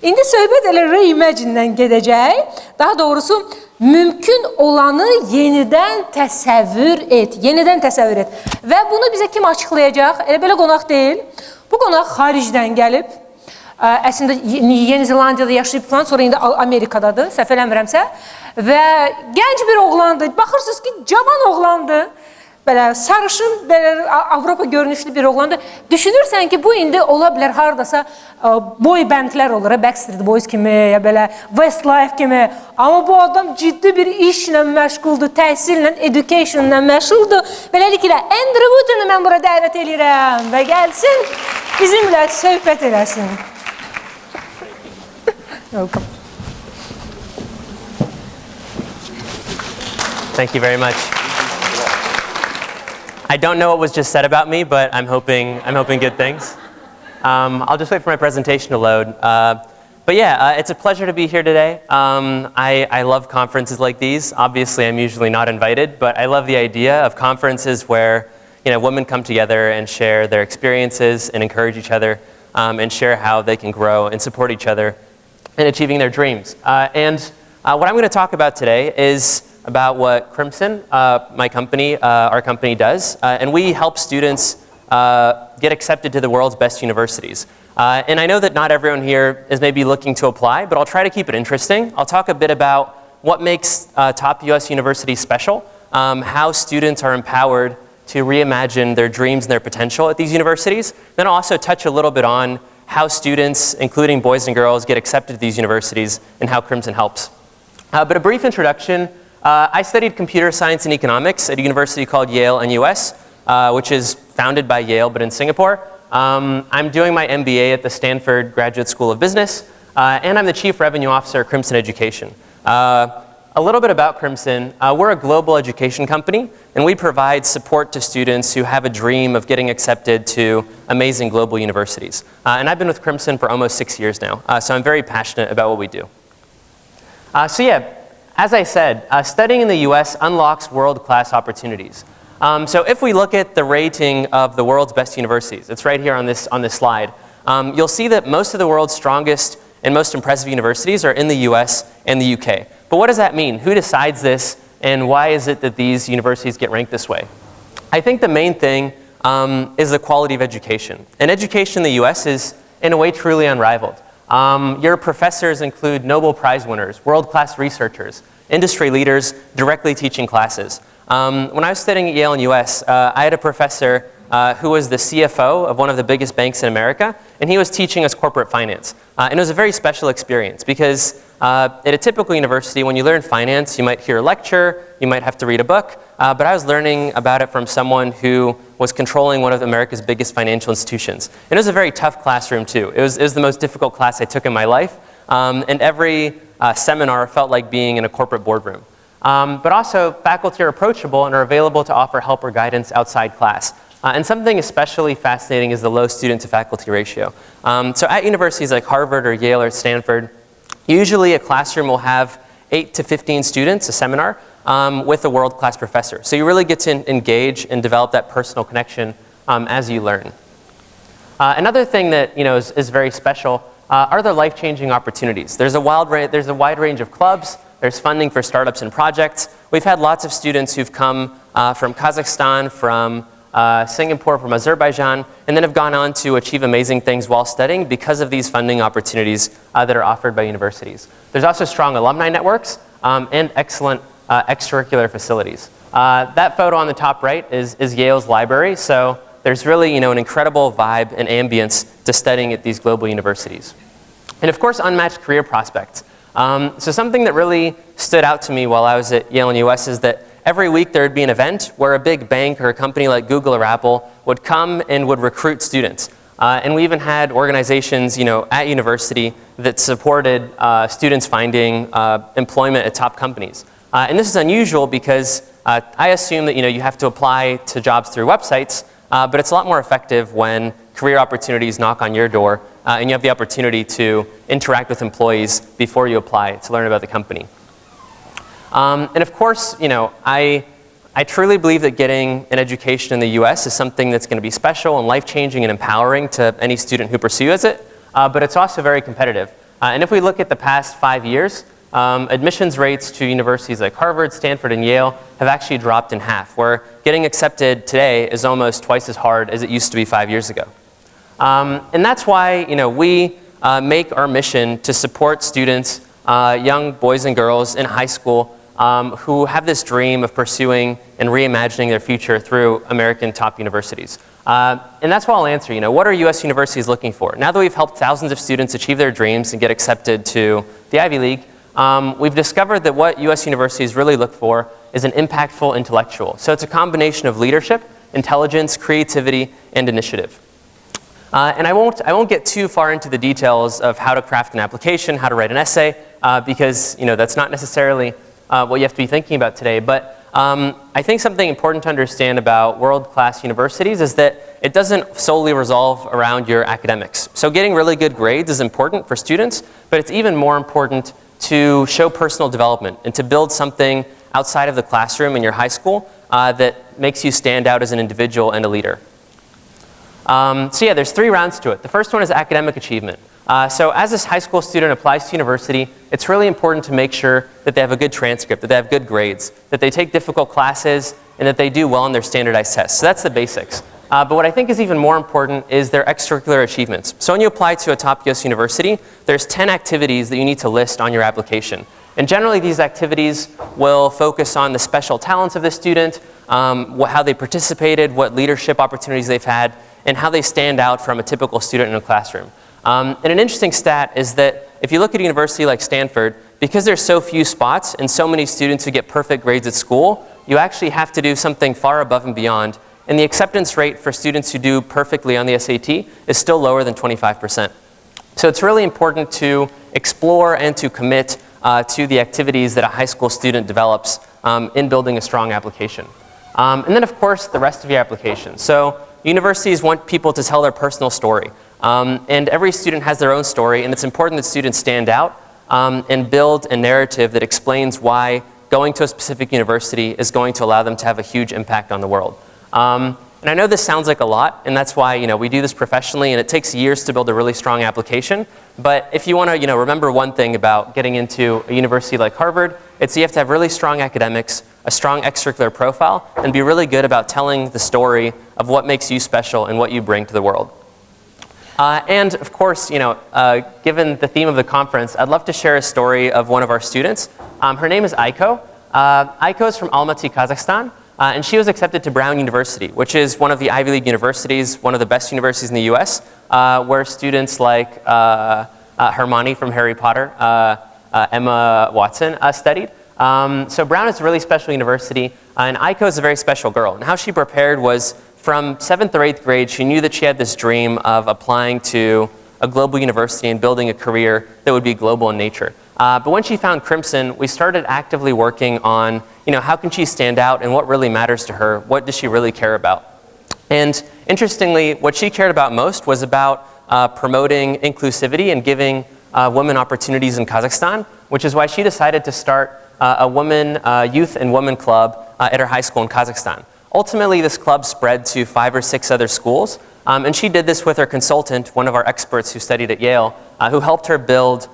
İndi söhbət elə Reimagine'dən gedəcək. Daha doğrusu, mümkün olanı yenidən təsəvvür et. Yenidən təsəvvür et. Və bunu bizə kim açıqlayacaq? Elə belə qonaq deyil. Bu qonaq xaricdən gəlib. Əslində Yeni Zelandiyada yaşayıb falan, sonra indi Amerikadadır, səhv eləmirəmsə. Və gənc bir oğlandır. Baxırsınız ki, cavan oğlandır. Belə sarışın, belə Avropa görünüşlü bir oğlandır. Düşünürsən ki, bu indi ola bilər haradasa boy bəndlər olur, Backstreet Boys kimi, ya belə Westlife kimi. Amma bu adam ciddi bir işlə məşğuldur, təhsillə, educationla məşğuldur. Beləliklə, Andrew Wooten'ı mən bura dəvət edirəm və gəlsin, bizimlə söhbət eləsin. Welcome. Thank you very much. I don't know what was just said about me, but I'm hoping good things. I'll just wait for my presentation to load. But yeah, it's a pleasure to be here today. I love conferences like these. Obviously, I'm usually not invited, but I love the idea of conferences where women come together and share their experiences and encourage each other and share how they can grow and support each other in achieving their dreams. And what I'm going to talk about today is about what Crimson, our company does. And we help students get accepted to the world's best universities. And I know that not everyone here is maybe looking to apply, but I'll try to keep it interesting. I'll talk a bit about what makes top US universities special, how students are empowered to reimagine their dreams and their potential at these universities. Then I'll also touch a little bit on how students, including boys and girls, get accepted to these universities and how Crimson helps. But a brief introduction. I studied computer science and economics at a university called Yale NUS, which is founded by Yale, but in Singapore. I'm doing my MBA at the Stanford Graduate School of Business, and I'm the Chief Revenue Officer at Crimson Education. A little bit about Crimson. We're a global education company, and we provide support to students who have a dream of getting accepted to amazing global universities. And I've been with Crimson for almost 6 years now, so I'm very passionate about what we do. So yeah, as I said, studying in the US unlocks world-class opportunities. So if we look at the rating of the world's best universities, it's right here on this slide, you'll see that most of the world's strongest and most impressive universities are in the US and the UK. But what does that mean? Who decides this, and why is it that these universities get ranked this way? I think the main thing is the quality of education. And education in the US is, in a way, truly unrivaled. Your professors include Nobel Prize winners, world-class researchers, industry leaders directly teaching classes. When I was studying at Yale and US, I had a professor who was the CFO of one of the biggest banks in America, and he was teaching us corporate finance. And it was a very special experience because at a typical university, when you learn finance, you might hear a lecture, you might have to read a book, but I was learning about it from someone who was controlling one of America's biggest financial institutions. And it was a very tough classroom too. It was the most difficult class I took in my life, and every seminar felt like being in a corporate boardroom. But also, faculty are approachable and are available to offer help or guidance outside class. And something especially fascinating is the low student-to-faculty ratio. So at universities like Harvard or Yale or Stanford, usually a classroom will have 8 to 15 students, a seminar, with a world-class professor. So you really get to engage and develop that personal connection as you learn. Another thing that is very special are the life-changing opportunities. There's a wide range of clubs. There's funding for startups and projects. We've had lots of students who've come from Kazakhstan, from Singapore, from Azerbaijan, and then have gone on to achieve amazing things while studying because of these funding opportunities that are offered by universities. There's also strong alumni networks and excellent extracurricular facilities. That photo on the top right is Yale's library, so there's really an incredible vibe and ambience to studying at these global universities. And of course, unmatched career prospects. So something that really stood out to me while I was at Yale and US is that every week there would be an event where a big bank or a company like Google or Apple would come and would recruit students. And we even had organizations at university that supported students finding employment at top companies. And this is unusual because I assume that you have to apply to jobs through websites, but it's a lot more effective when career opportunities knock on your door and you have the opportunity to interact with employees before you apply to learn about the company. And of course, I truly believe that getting an education in the US is something that's going to be special and life-changing and empowering to any student who pursues it, but it's also very competitive. And if we look at the past 5 years, admissions rates to universities like Harvard, Stanford, and Yale have actually dropped in half, where getting accepted today is almost twice as hard as it used to be 5 years ago. And that's why we make our mission to support students, young boys and girls in high school who have this dream of pursuing and reimagining their future through American top universities. And that's what I'll answer. What are US universities looking for? Now that we've helped thousands of students achieve their dreams and get accepted to the Ivy League, we've discovered that what US universities really look for is an impactful intellectual. So it's a combination of leadership, intelligence, creativity, and initiative. And I won't get too far into the details of how to craft an application, how to write an essay, because that's not necessarily what you have to be thinking about today. But I think something important to understand about world-class universities is that it doesn't solely revolve around your academics. So getting really good grades is important for students, but it's even more important to show personal development and to build something outside of the classroom in your high school that makes you stand out as an individual and a leader. So yeah, there's 3 rounds to it. The first one is academic achievement. So as this high school student applies to university, it's really important to make sure that they have a good transcript, that they have good grades, that they take difficult classes, and that they do well on their standardized tests. So that's the basics. But what I think is even more important is their extracurricular achievements. So when you apply to a top US university, there's 10 activities that you need to list on your application. And generally these activities will focus on the special talents of the student, how they participated, what leadership opportunities they've had, and how they stand out from a typical student in a classroom. And an interesting stat is that if you look at a university like Stanford, because there's so few spots and so many students who get perfect grades at school, you actually have to do something far above and beyond. And the acceptance rate for students who do perfectly on the SAT is still lower than 25%. So it's really important to explore and to commit to the activities that a high school student develops in building a strong application. And then of course the rest of your application. So universities want people to tell their personal story. And every student has their own story, and it's important that students stand out and build a narrative that explains why going to a specific university is going to allow them to have a huge impact on the world. And I know this sounds like a lot, and that's why we do this professionally, and it takes years to build a really strong application. But if you want to remember one thing about getting into a university like Harvard, it's you have to have really strong academics, a strong extracurricular profile, and be really good about telling the story of what makes you special and what you bring to the world. And of course, given the theme of the conference, I'd love to share a story of one of our students. Her name is Aiko. Aiko is from Almaty, Kazakhstan, and she was accepted to Brown University, which is one of the Ivy League universities, one of the best universities in the US, where students like Hermione from Harry Potter, Emma Watson studied. So Brown is a really special university, and Aiko is a very special girl. And how she prepared was from 7th or 8th grade, she knew that she had this dream of applying to a global university and building a career that would be global in nature. But when she found Crimson, we started actively working on, how can she stand out and what really matters to her? What does she really care about? And interestingly, what she cared about most was about promoting inclusivity and giving women opportunities in Kazakhstan, which is why she decided to start a women youth and women club at her high school in Kazakhstan. Ultimately, this club spread to 5 or 6 other schools, and she did this with her consultant, one of our experts who studied at Yale, who helped her build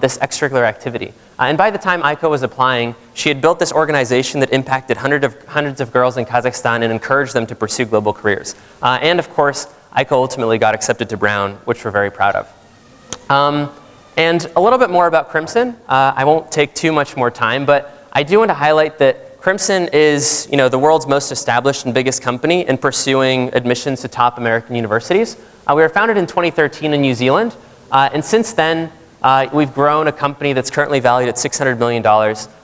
this extracurricular activity. And by the time Aiko was applying, she had built this organization that impacted hundreds of girls in Kazakhstan and encouraged them to pursue global careers. And of course, Aiko ultimately got accepted to Brown, which we're very proud of. And a little bit more about Crimson. I won't take too much more time, but I do want to highlight that Crimson is, the world's most established and biggest company in pursuing admissions to top American universities. We were founded in 2013 in New Zealand, and since then, we've grown a company that's currently valued at $600 million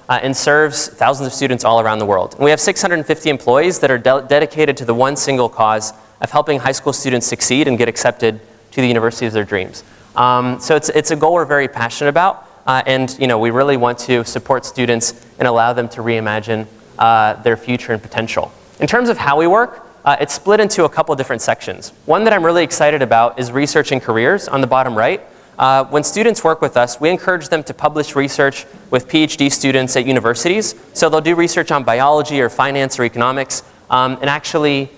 and serves thousands of students all around the world. And we have 650 employees that are dedicated to the one single cause of helping high school students succeed and get accepted to the university of their dreams. So it's a goal we're very passionate about. And we really want to support students and allow them to reimagine their future and potential. In terms of how we work, it's split into a couple different sections. One that I'm really excited about is research and careers on the bottom right. When students work with us, we encourage them to publish research with PhD students at universities. So they'll do research on biology or finance or economics and actually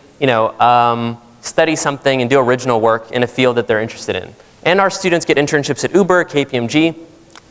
study something and do original work in a field that they're interested in. And our students get internships at Uber, KPMG,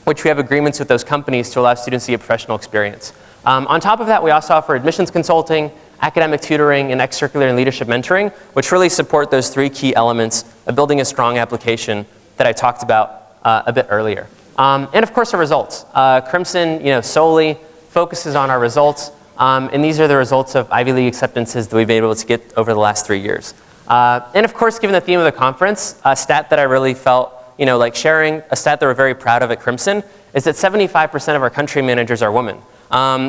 which we have agreements with those companies to allow students to get professional experience. On top of that, we also offer admissions consulting, academic tutoring, and extracurricular and leadership mentoring, which really support those 3 key elements of building a strong application that I talked about a bit earlier. And of course, our results. Crimson, solely focuses on our results, and these are the results of Ivy League acceptances that we've been able to get over the last 3 years. And of course, given the theme of the conference, a stat that I really felt like sharing, a stat that we're very proud of at Crimson, is that 75% of our country managers are women.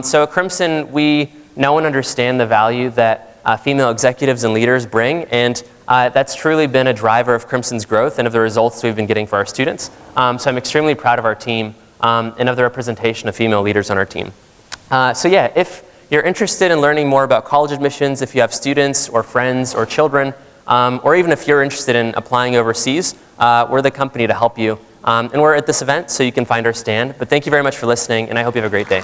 So at Crimson, we know and understand the value that female executives and leaders bring, and that's truly been a driver of Crimson's growth and of the results we've been getting for our students. So I'm extremely proud of our team and of the representation of female leaders on our team. So yeah, if you're interested in learning more about college admissions, if you have students or friends or children, or even if you're interested in applying overseas, we're the company to help you. And we're at this event, so you can find our stand. But thank you very much for listening, and I hope you have a great day.